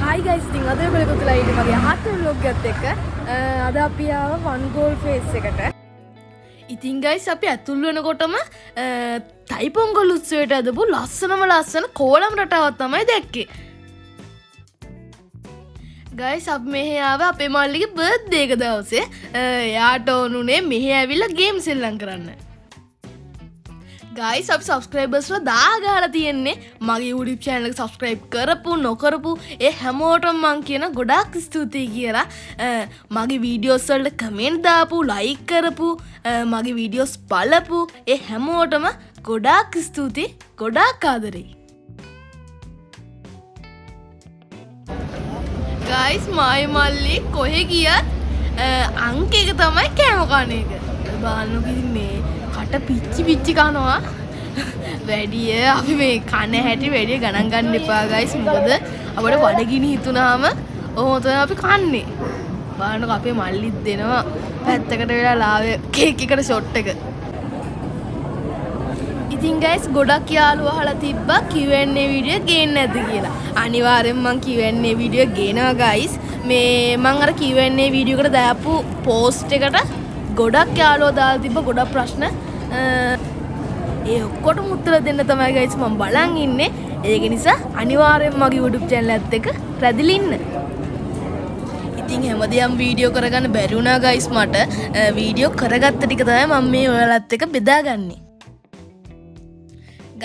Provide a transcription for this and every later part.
Hi guys, ඉතින් අද ඔයගොල්ලෝ කොතලා ඉන්නේ මගේ හත් vlog එකත් එක්ක. අද අපි ආව one goal face එකට. ඉතින් guys අපි ඇතුල් වෙනකොටම තයි පොංගල් උත්සවයට අදපු ලස්සන කෝලම් රටාවක් තමයි දැක්කේ. guys අපි මෙහෙ ආව අපේ මල්ලිගේ බර්ත්ඩේ එක දවසේ. එයාට ඕනුනේ මෙහෙ ඇවිල්ලා ගේම් සෙල්ලම් කරන්න. guys අපි subscribers ලා දාගාලා තියෙන්නේ මගේ YouTube channel එක subscribe කරපු නොකරපු ඒ හැමෝටම මං කියන ගොඩාක් ස්තුතියි කියලා මගේ videos වලට comment දාපු like කරපු මගේ videos බලපු ඒ හැමෝටම ගොඩාක් ස්තුතියි ගොඩාක් ආදරෙයි guys මායි මල්ලි කොහෙ ගියත් අංක එක තමයි කෑම කන එක බලන්නකෝ ඉතින් මේ කට පිච්චි කනවා වැඩිය අපි මේ කන හැටි වැඩිය ගණන් ගන්න එපා guys මොකද අපිට බඩගිනි හිතුනාම ඔහොම තමයි අපි කන්නේ බලන්නකෝ අපේ මල්ලිත් දෙනවා පැත්තකට වෙලා ලාවේ කේක් එකට ෂොට් එක ඉතින් guys ගොඩක් යාළුවෝ අහලා තිබ්බා Q&A වීඩියෝ ගේන්න නැද්ද කියලා අනිවාර්යෙන් මම Q&A වීඩියෝ ගේනවා guys මේ මම අර Q&A වීඩියෝ එකට දාපු post එකට ගොඩක් යාළුවෝ දාලා තිබ්බ ගොඩක් ප්‍රශ්න ඒ ඔක්කොටම උත්තර දෙන්න තමයි guys මම බලන් ඉන්නේ ඒක නිසා අනිවාර්යෙන් මගේ YouTube channel එකත් එක්ක රැඳිලා ඉන්න ඉතින් හැමදේම වීඩියෝ කරගන්න බැරි වුණා guys මට වීඩියෝ කරගත්ත ටික තමයි මම මේ ඔයාලත් එක්ක බෙදාගන්නේ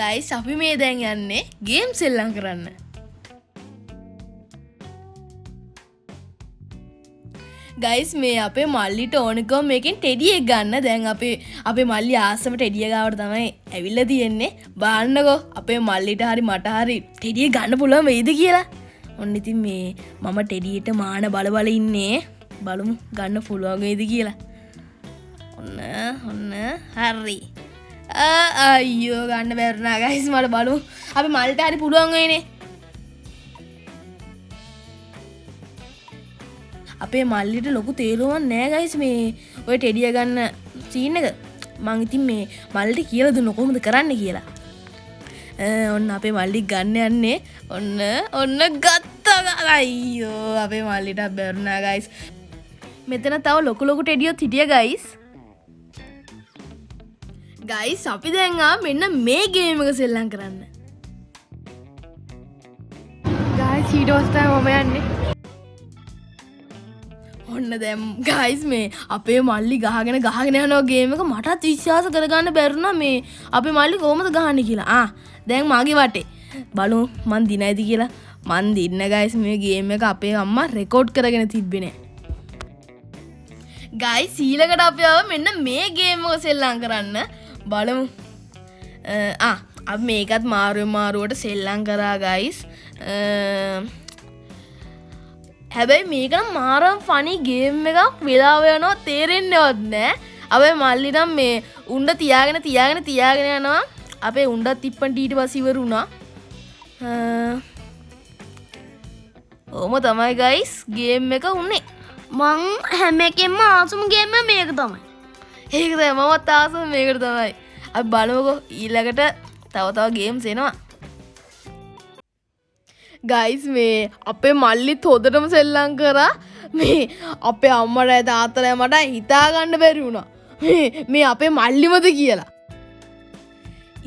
guys අපි මේ දැන් යන්නේ ගේම් සෙල්ලම් කරන්න guys මේ අපේ මල්ලිට ඕනකම මේකෙන් ටෙඩි එක ගන්න දැන් අපේ මල්ලි ආසම ටෙඩි එක ගාවට තමයි ඇවිල්ලා තියෙන්නේ බලන්නකෝ අපේ මල්ලිට හරි මට හරි ටෙඩි එක ගන්න පුළුවන් වෙයිද කියලා ඔන්න ඉතින් මේ මම ටෙඩියට මාන බල ඉන්නේ බලමු ගන්න පුළුවන් වෙයිද කියලා ඔන්න හරි අයියෝ ගන්න බැරුණා guys මට බලමු අපි මල්ලිට හරි පුළුවන් වෙයිනේ අපේ මල්ලිට ලොකු තේරුමක් නෑ guys මේ ඔය ටෙඩිය ගන්න සීන් එක මං ඉතින් මේ මල්ලිට කියලා දුන්න කොහොමද කරන්න කියලා ඔන්න අපේ මල්ලි ගන්න යන්නේ ඔන්න ගත්තා අයියෝ අපේ මල්ලිට බැරුණා guys මෙතන තව ලොකු ටෙඩියොත් හිටියා guys අපි දැන් මෙන්න මේ ගේම් එක සෙල්ලම් කරන්න guys ඊට පස්සේ මම යන්නේ ඔන්න දැන් guys මේ අපේ මල්ලි ගහගෙන යනවා ගේම් එක මටත් විශ්වාස කරගන්න බැරුණා මේ අපේ මල්ලි කොහොමද ගහන්නේ කියලා දැන් මාගේ වටේ බලමු මන් දිනයිද කියලා මන් දින්න guys මේ ගේම් එක අපේ අම්මා රෙකෝඩ් කරගෙන තිබ්බේ නෑ guys ඊළඟට අපි ආව මෙන්න මේ ගේම් එක සෙල්ලම් කරන්න බලමු අපි මේකත් මාරුවට සෙල්ලම් කරා guys හැබැයි මේක නම් මාරම් ෆනි ගේම් එකක් වෙලාව යනවා තේරෙන්නේවත් නෑ. අපේ මල්ලි නම් මේ උණ්ඩ තියාගෙන යනවා. අපේ උණ්ඩත් තිප්පන්ට ඊට පස්සේ ඉවර වුණා. ඔහොම තමයි guys ගේම් එක උනේ. මං හැම එකෙන්ම ආසම ගේම් එක මේක තමයි. ඒක තමයි මමත් ආසම මේකට තමයි. අපි බලමුකෝ ඊළඟට තව ගේම්ස් එනවා. guys මේ අපේ මල්ලිත් හොදටම සෙල්ලම් කරා මේ අපේ අම්මට තාත්තට මට හිතා ගන්න බැරි වුණා මේ අපේ මල්ලිමද කියලා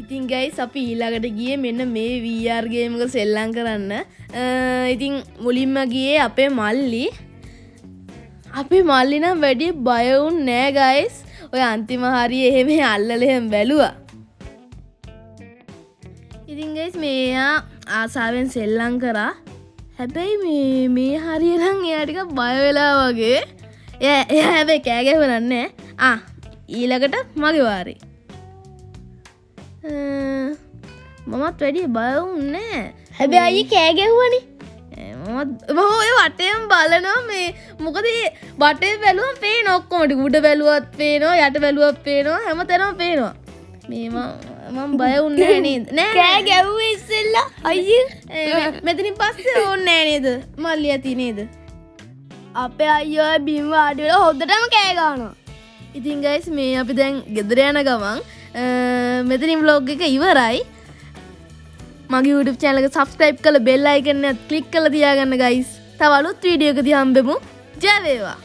ඉතින් guys අපි ඊළඟට ගියේ මෙන්න මේ VR ගේම් එක සෙල්ලම් කරන්න ඉතින් මුලින්ම ගියේ අපේ මල්ලි නම් වැඩි බය වුන්නේ නෑ guys ඔය අන්තිම හරිය එහෙම අල්ලලා බැලුවා ඉතින් guys මෙයා ආසාවෙන් සෙල්ලම් කරා හැබැයි මේ හරියනම් එයා ටිකක් බය වෙලා වගේ එයා හැබැයි කෑ ගැහුවන්නේ ඊළඟට මගේ වාරේ මමත් වැඩි බය වුන්නේ හැබැයි අයියේ කෑ ගැහුවනේ මම ඔය වටේම බලනවා මේ මොකද වටේ බැලුවම පේන ඔක්කොම ටික උඩ බැලුවත් පේනවා යට බැලුවත් පේනවා හැමතැනම පේනවා මේ මම බය වුන්නේ නේද නෑ කෑ ගැව්වේ ඉස්සෙල්ලා අයියේ මෙතනින් පස්සේ ඕනේ නෑ නේද මල්ලි ඇති නේද අපේ අයියෝ බිම් වාඩි වෙලා හොද්දටම කෑ ගන්නවා ඉතින් guys මේ අපි දැන් ගෙදර යන ගමන් මෙතනින් vlog එක ඉවරයි මගේ YouTube channel එක subscribe කරලා bell icon එකත් click කරලා තියාගන්න guys. තව අලුත් වීඩියෝ එකදී හම්බෙමු. ජය වේවා.